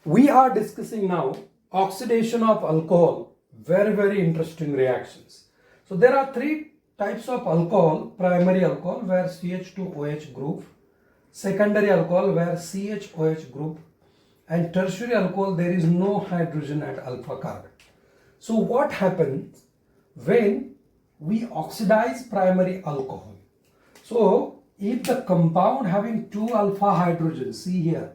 We are discussing now oxidation of alcohol. Very, very interesting reactions. So there are three types of alcohol. Primary alcohol where CH2OH group, secondary alcohol where CHOH group, and tertiary alcohol there is no hydrogen at alpha carbon. So what happens when we oxidize primary alcohol? So if the compound having two alpha hydrogens, see here,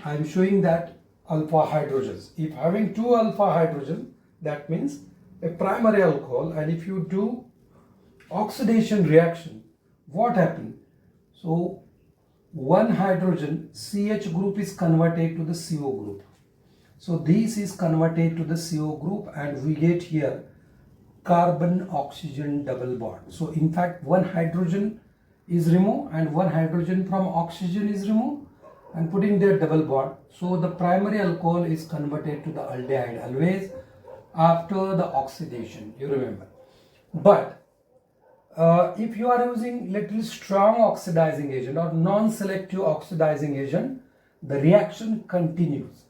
I am showing that alpha hydrogens. If having two alpha hydrogen, that means a primary alcohol, and if you do oxidation reaction, what happens? So one hydrogen CH group is converted to the CO group. So this is converted to the CO group and we get here carbon oxygen double bond. So in fact one hydrogen is removed and one hydrogen from oxygen is removed and putting their double bond. So the primary alcohol is converted to the aldehyde always after the oxidation, you remember. But if you are using little strong oxidizing agent or non-selective oxidizing agent, the reaction continues.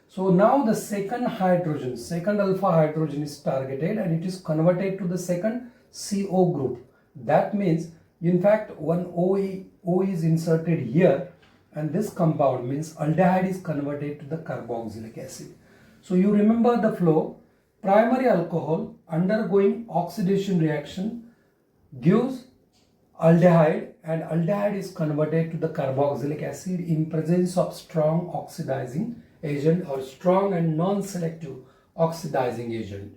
So now the second hydrogen, second alpha hydrogen is targeted and it is converted to the second CO group. That means in fact one O is inserted here and this compound means aldehyde is converted to the carboxylic acid. So you remember the flow. Primary alcohol undergoing oxidation reaction gives aldehyde and aldehyde is converted to the carboxylic acid in presence of strong oxidizing agent or strong and non-selective oxidizing agent.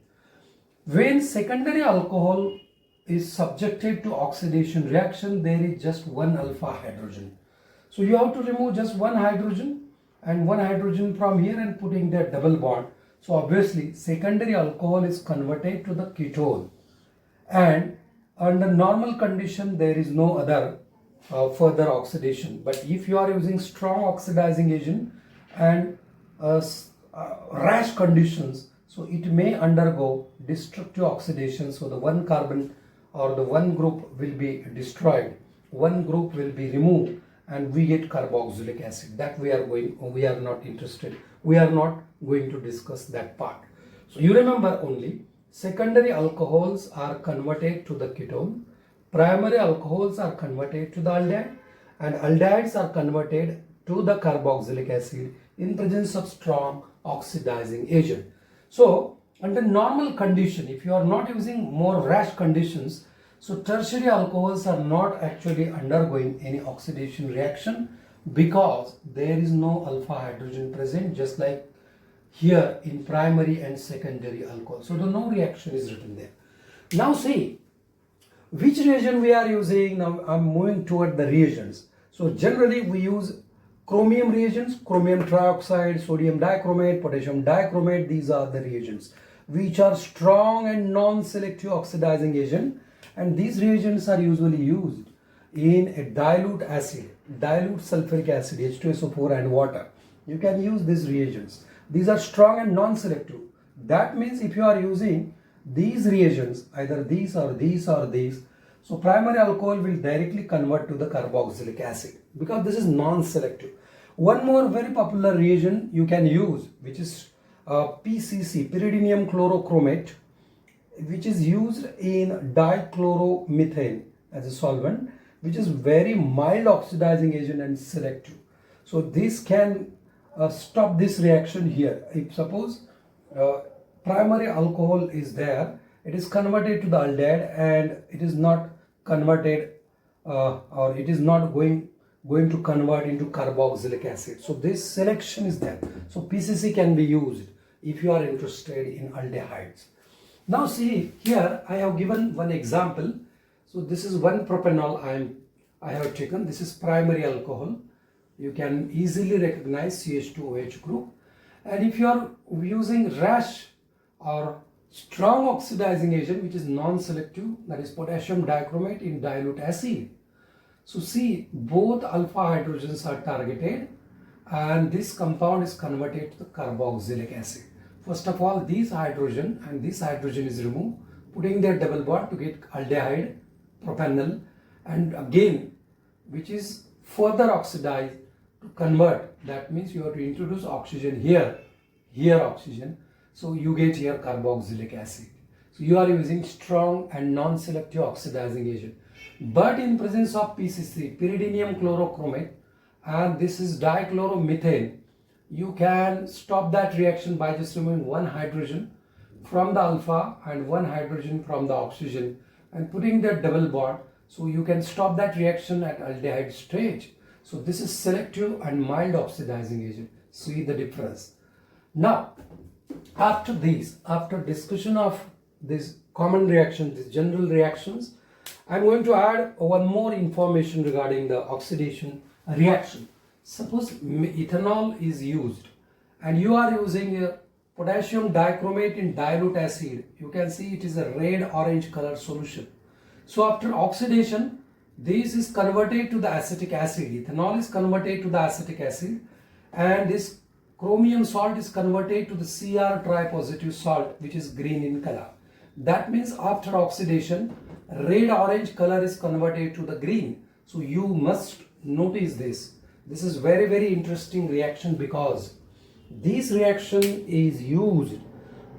When secondary alcohol is subjected to oxidation reaction, there is just one alpha hydrogen. So you have to remove just one hydrogen and one hydrogen from here and putting their double bond. So obviously secondary alcohol is converted to the ketone, and under normal condition there is no other further oxidation. But if you are using strong oxidizing agent and rash conditions, so it may undergo destructive oxidation. So the one carbon or the one group will be destroyed, one group will be removed, and we get carboxylic acid. That we are not interested. We are not going to discuss that part. So you remember only secondary alcohols are converted to the ketone, primary alcohols are converted to the aldehyde, and aldehydes are converted to the carboxylic acid in presence of strong oxidizing agent. So under normal condition, if you are not using more rash conditions, so tertiary alcohols are not actually undergoing any oxidation reaction because there is no alpha hydrogen present, just like here in primary and secondary alcohol. So the no reaction is written there. Now see which reagent we are using. Now I'm moving toward the reagents. So generally we use chromium reagents, chromium trioxide, sodium dichromate, potassium dichromate. These are the reagents which are strong and non-selective oxidizing agent, and these reagents are usually used in a dilute acid, dilute sulfuric acid, H2SO4 and water. You can use these reagents. These are strong and non-selective. That means if you are using these reagents, either these or these or these, so primary alcohol will directly convert to the carboxylic acid because this is non-selective. One more very popular reagent you can use, which is PCC, pyridinium chlorochromate, which is used in dichloromethane as a solvent, which is very mild oxidizing agent and selective. So this can stop this reaction here. If suppose primary alcohol is there, it is converted to the aldehyde and it is not converted or it is not going to convert into carboxylic acid. So this selection is there. So PCC can be used if you are interested in aldehydes. Now see here I have given one example. So this is one propanol I have taken. This is primary alcohol. You can easily recognize CH2OH group. And if you are using rash or strong oxidizing agent which is non-selective, that is potassium dichromate in dilute acid. So see both alpha hydrogens are targeted and this compound is converted to the carboxylic acid. First of all, this hydrogen and this hydrogen is removed, putting their double bond to get aldehyde, propanol, and again which is further oxidized to convert. That means you have to introduce oxygen here oxygen. So you get here carboxylic acid. So you are using strong and non-selective oxidizing agent. But in presence of PCC, pyridinium chlorochromate, and this is dichloromethane, you can stop that reaction by just removing one hydrogen from the alpha and one hydrogen from the oxygen and putting that double bond. So you can stop that reaction at aldehyde stage. So this is selective and mild oxidizing agent. See the difference. Now, after discussion of these common reactions, these general reactions, I'm going to add one more information regarding the oxidation reaction. Suppose ethanol is used and you are using a potassium dichromate in dilute acid. You can see it is a red orange color solution. So after oxidation, this is converted to the acetic acid. Ethanol is converted to the acetic acid and this chromium salt is converted to the Cr tripositive salt, which is green in color. That means after oxidation, red orange color is converted to the green. So you must notice this. This is very interesting reaction because this reaction is used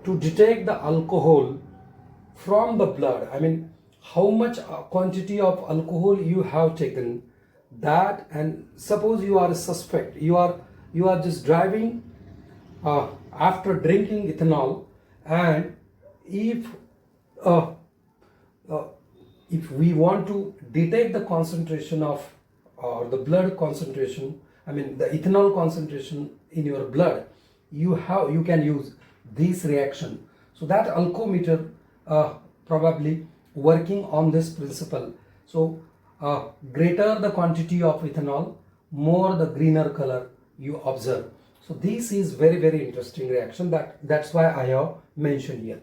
to detect the alcohol from the blood. I mean, how much quantity of alcohol you have taken, that, and suppose you are a suspect, you are just driving after drinking ethanol, and if we want to detect the concentration of or the blood concentration, I mean the ethanol concentration in your blood, you can use this reaction. So that alcometer probably working on this principle. So greater the quantity of ethanol, more the greener color you observe. So this is very interesting reaction. That's why I have mentioned here.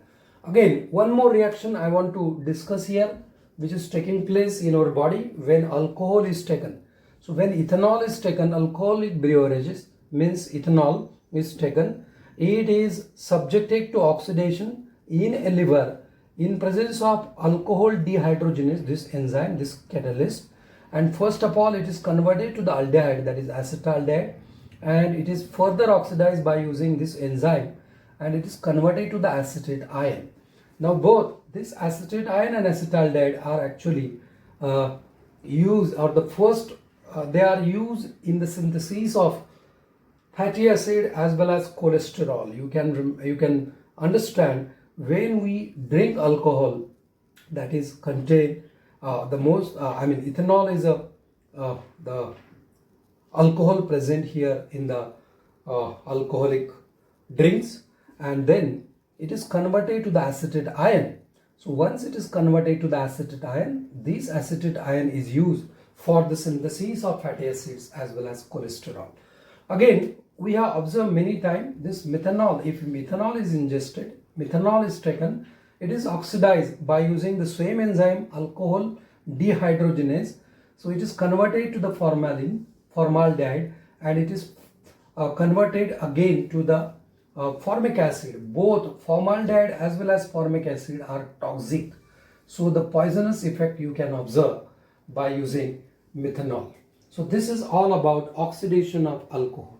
Again, one more reaction I want to discuss here, which is taking place in our body when alcohol is taken. So when ethanol is taken, alcoholic beverages means ethanol is taken, it is subjected to oxidation in a liver in presence of alcohol dehydrogenase, this enzyme, this catalyst, and first of all it is converted to the aldehyde, that is acetaldehyde, and it is further oxidized by using this enzyme and it is converted to the acetate ion. Now both this acetate ion and acetaldehyde are actually used, or the first they are used in the synthesis of fatty acid as well as cholesterol. You can understand when we drink alcohol that is contain the most ethanol is the alcohol present here in the alcoholic drinks, and then it is converted to the acetate ion. So once it is converted to the acetate ion, this acetate ion is used for the synthesis of fatty acids as well as cholesterol. Again, we have observed many times this methanol, if methanol is ingested, methanol is taken, it is oxidized by using the same enzyme alcohol dehydrogenase. So it is converted to the formaldehyde, and it is converted again to the formic acid. Both formaldehyde as well as formic acid are toxic. So the poisonous effect you can observe by using methanol. So this is all about oxidation of alcohol.